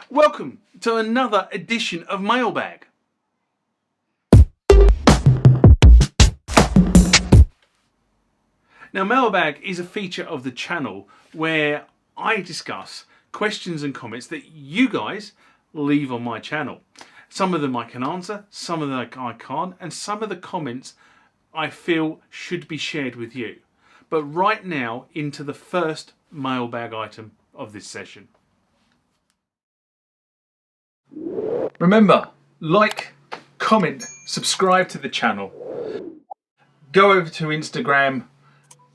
Welcome to another edition of Mailbag. Now, Mailbag is a feature of the channel where I discuss questions and comments that you guys leave on my channel. Some of them I can answer, some of them I can't, and some of the comments I feel should be shared with you. But right now, into the first Mailbag item of this session. Remember, like, comment, subscribe to the channel. Go over to Instagram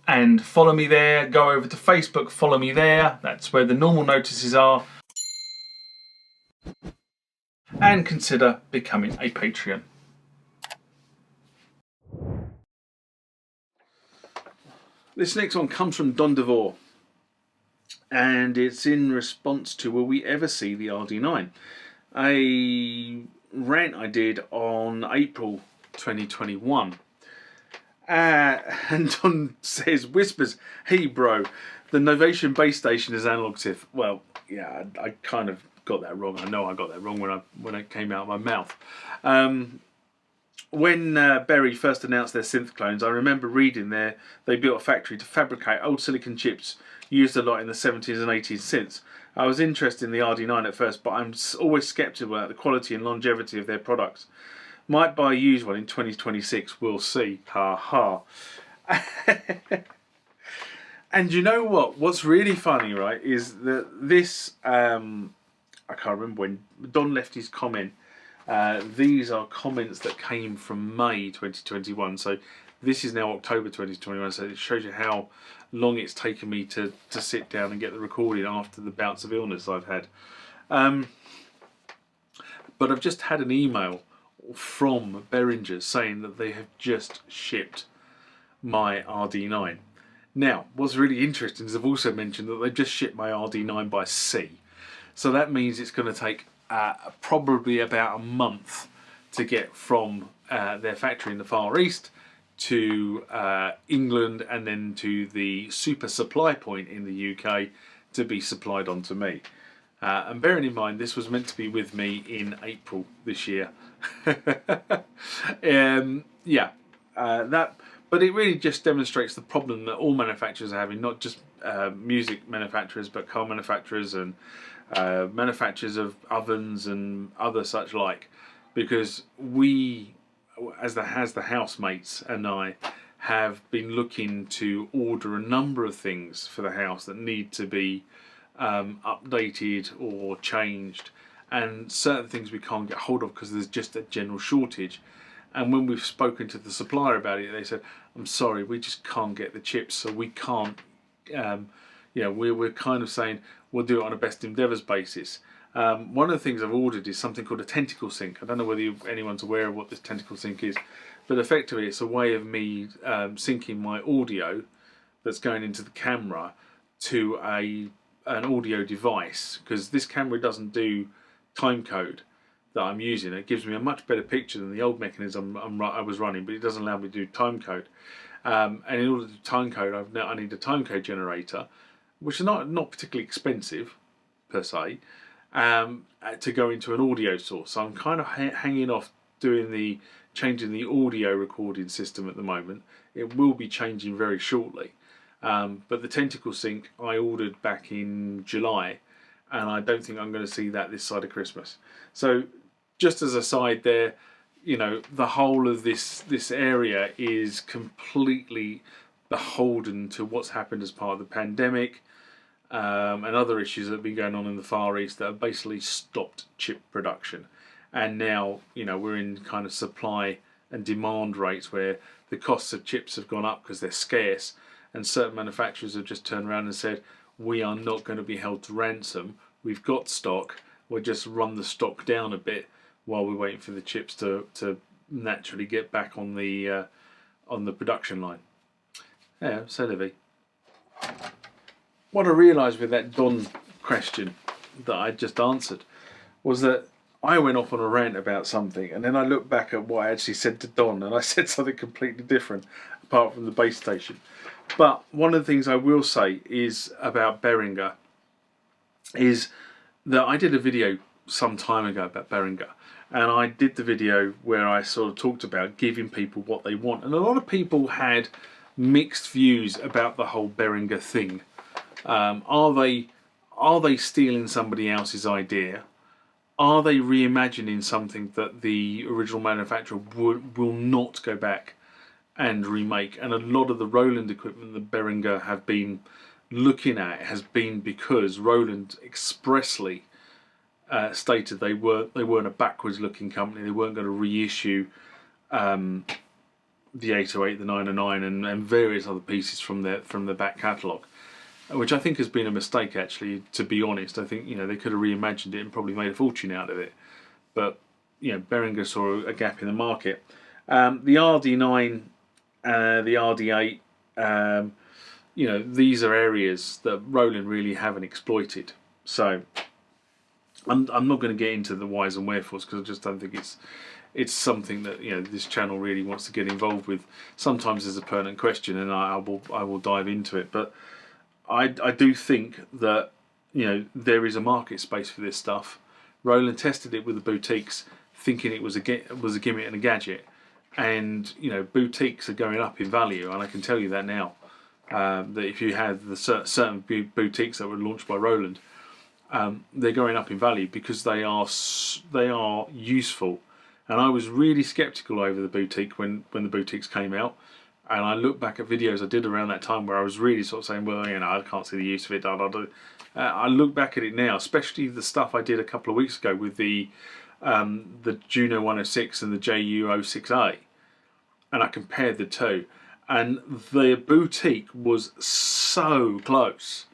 and follow me there. Go over to Facebook, follow me there. That's where the normal notices are. And consider becoming a Patreon. This next one comes from Don DeVore, and it's in response to will we ever see the RD9? A rant I did on April 2021. And Don says, whispers, hey bro, the Novation base station is analog synth. Well, yeah, I kind of got that wrong. I know I got that wrong when it came out of my mouth. When Behri first announced their synth clones, I remember reading they built a factory to fabricate old silicon chips used a lot in the 70s and 80s synths. I was interested in the RD9 at first, but I'm always sceptical about the quality and longevity of their products. Might buy a used one in 2026, we'll see. Ha ha. And you know what? What's really funny, right, is that this, I can't remember when Don left his comment. These are comments that came from May 2021. So this is now October 2021. So it shows you how long it's taken me to sit down and get the recording after the bouts of illness I've had. But I've just had an email from Behringer saying that they have just shipped my RD9. Now, what's really interesting is I've also mentioned that they've just shipped my RD9 by sea. So that means it's going to take probably about a month to get from their factory in the Far East to England and then to the super supply point in the UK to be supplied onto me. And bearing in mind, this was meant to be with me in April this year. But it really just demonstrates the problem that all manufacturers are having, not just music manufacturers, but car manufacturers and manufacturers of ovens and other such like, because we, as the housemates and I, have been looking to order a number of things for the house that need to be updated or changed, and certain things we can't get hold of because there's just a general shortage. And when we've spoken to the supplier about it, they said, I'm sorry, we just can't get the chips, so we can't, we're kind of saying we'll do it on a best endeavours basis. One of the things I've ordered is something called a tentacle sync. I don't know whether anyone's aware of what this tentacle sync is, but effectively it's a way of me syncing my audio that's going into the camera to an audio device, because this camera doesn't do timecode that I'm using. It gives me a much better picture than the old mechanism I was running, but it doesn't allow me to do timecode. And in order to do timecode, I need a timecode generator, which is not particularly expensive per se, to go into an audio source. So I'm kind of hanging off changing the audio recording system at the moment. It will be changing very shortly. But the tentacle sync I ordered back in July, and I don't think I'm going to see that this side of Christmas. So just as a side there, the whole of this area is completely beholden to what's happened as part of the pandemic and other issues that have been going on in the Far East that have basically stopped chip production. And now, we're in kind of supply and demand rates where the costs of chips have gone up because they're scarce, and certain manufacturers have just turned around and said, we are not going to be held to ransom. We've got stock. We'll just run the stock down a bit while we're waiting for the chips to naturally get back on the production line. Yeah, c'est la vie. What I realised with that Don question that I just answered was that I went off on a rant about something, and then I looked back at what I actually said to Don, and I said something completely different apart from the base station. But one of the things I will say is about Behringer is that I did a video some time ago about Behringer, and I did the video where I sort of talked about giving people what they want, and a lot of people had mixed views about the whole Behringer thing. Are they stealing somebody else's idea? Are they reimagining something that the original manufacturer will not go back and remake? And a lot of the Roland equipment that Behringer have been looking at has been because Roland expressly stated they weren't a backwards looking company. They weren't going to reissue the 808, the 909, and various other pieces from the back catalogue, which I think has been a mistake, actually, to be honest. I think, they could have reimagined it and probably made a fortune out of it. But, Behringer saw a gap in the market. The RD9, the RD8, these are areas that Roland really haven't exploited. So I'm not going to get into the whys and wherefores, because I just don't think it's something that this channel really wants to get involved with. Sometimes there's a pertinent question, and I will dive into it. But I do think that there is a market space for this stuff. Roland tested it with the boutiques, thinking it was a gimmick and a gadget, and boutiques are going up in value, and I can tell you that now. That if you had the certain boutiques that were launched by Roland, they're going up in value because they are useful. And I was really sceptical over the boutique when the boutiques came out. And I look back at videos I did around that time where I was really sort of saying, well, I can't see the use of it. I look back at it now, especially the stuff I did a couple of weeks ago with the Juno 106 and the JU 06A, and I compared the two, and the boutique was so close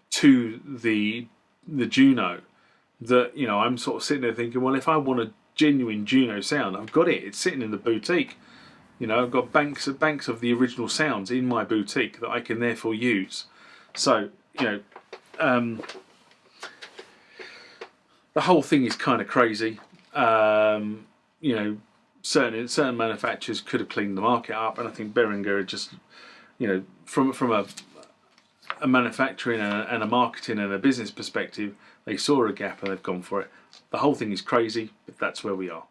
to the Juno that I'm sort of sitting there thinking, well, if I want a genuine Juno sound, I've got it. It's sitting in the boutique. I've got banks of the original sounds in my boutique that I can therefore use. So, the whole thing is kind of crazy. Certain manufacturers could have cleaned the market up, and I think Behringer just, from a manufacturing and a marketing and a business perspective, they saw a gap and they've gone for it. The whole thing is crazy, but that's where we are.